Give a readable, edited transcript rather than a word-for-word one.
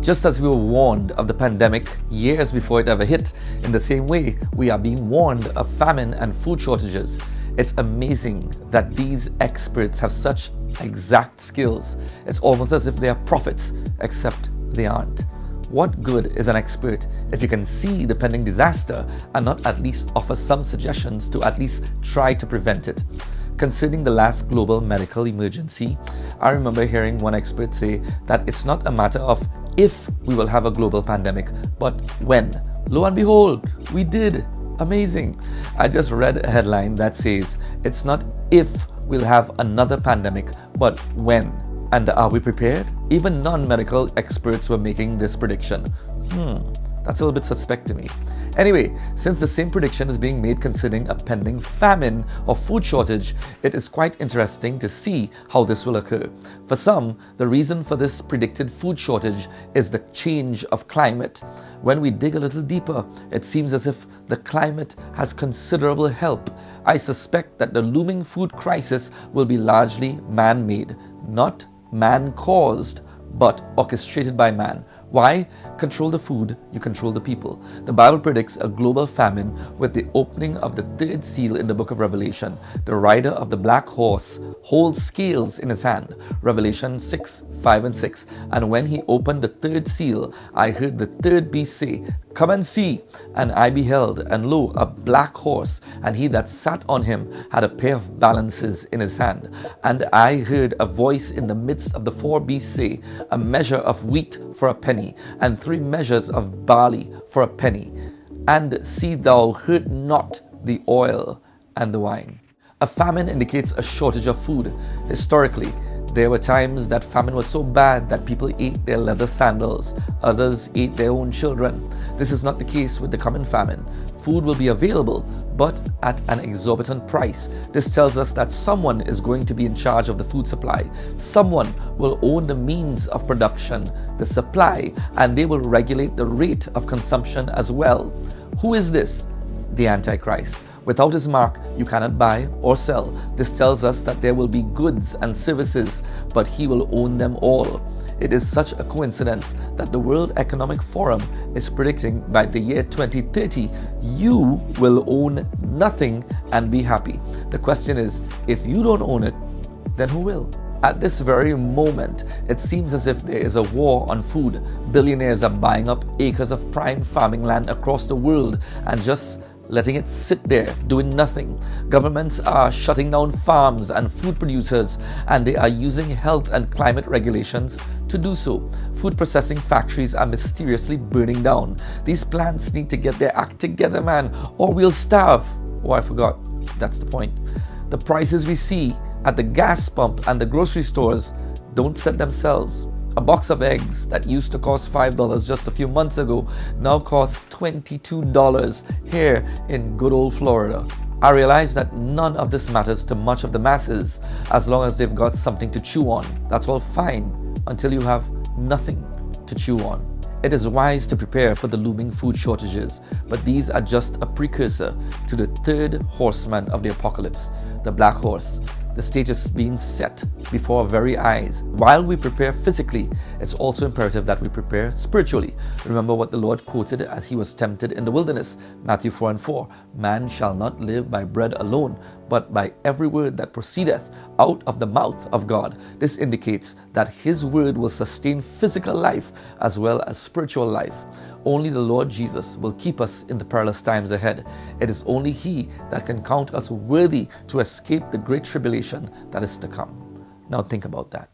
Just as we were warned of the pandemic years before it ever hit, in the same way, we are being warned of famine and food shortages. It's amazing that these experts have such exact skills. It's almost as if they are prophets, except they aren't. What good is an expert if you can see the pending disaster and not at least offer some suggestions to at least try to prevent it? Concerning the last global medical emergency, I remember hearing one expert say that it's not a matter of if we will have a global pandemic, but when. Lo and behold, we did. Amazing. I just read a headline that says it's not if we'll have another pandemic, but when. And are we prepared? Even non-medical experts were making this prediction. That's a little bit suspect to me. Anyway, since the same prediction is being made concerning a pending famine or food shortage, it is quite interesting to see how this will occur. For some, the reason for this predicted food shortage is the change of climate. When we dig a little deeper, it seems as if the climate has considerable help. I suspect that the looming food crisis will be largely man-made, not man-caused, but orchestrated by man. Why? Control the food, you control the people. The Bible predicts a global famine with the opening of the third seal in the book of Revelation. The rider of the black horse holds scales in his hand. Revelation 6, 5 and 6. And when he opened the third seal, I heard the third beast say, "Come and see." And I beheld, and lo, a black horse, and he that sat on him had a pair of balances in his hand. And I heard a voice in the midst of the four beasts say, "A measure of wheat for a penny, and 3 measures of barley for a penny. And see thou hurt not the oil and the wine." A famine indicates a shortage of food. Historically, there were times that famine was so bad that people ate their leather sandals. Others ate their own children. This is not the case with the coming famine. Food will be available, but at an exorbitant price. This tells us that someone is going to be in charge of the food supply. Someone will own the means of production, the supply, and they will regulate the rate of consumption as well. Who is this? The Antichrist. Without his mark, you cannot buy or sell. This tells us that there will be goods and services, but he will own them all. It is such a coincidence that the World Economic Forum is predicting by the year 2030, you will own nothing and be happy. The question is, if you don't own it, then who will? At this very moment, it seems as if there is a war on food. Billionaires are buying up acres of prime farming land across the world and just letting it sit there, doing nothing. Governments are shutting down farms and food producers, and they are using health and climate regulations to do so. Food processing factories are mysteriously burning down. These plants need to get their act together, man, or we'll starve. Oh, I forgot. That's the point. The prices we see at the gas pump and the grocery stores don't set themselves. A box of eggs that used to cost $5 just a few months ago now costs $22 here in good old Florida. I realize that none of this matters to much of the masses as long as they've got something to chew on. That's all fine until you have nothing to chew on. It is wise to prepare for the looming food shortages, but these are just a precursor to the third horseman of the apocalypse, the black horse. The stage is being set before our very eyes. While we prepare physically, it's also imperative that we prepare spiritually. Remember what the Lord quoted as he was tempted in the wilderness, Matthew 4 and 4. "Man shall not live by bread alone, but by every word that proceedeth out of the mouth of God." This indicates that his word will sustain physical life as well as spiritual life. Only the Lord Jesus will keep us in the perilous times ahead. It is only he that can count us worthy to escape the great tribulation that is to come. Now think about that.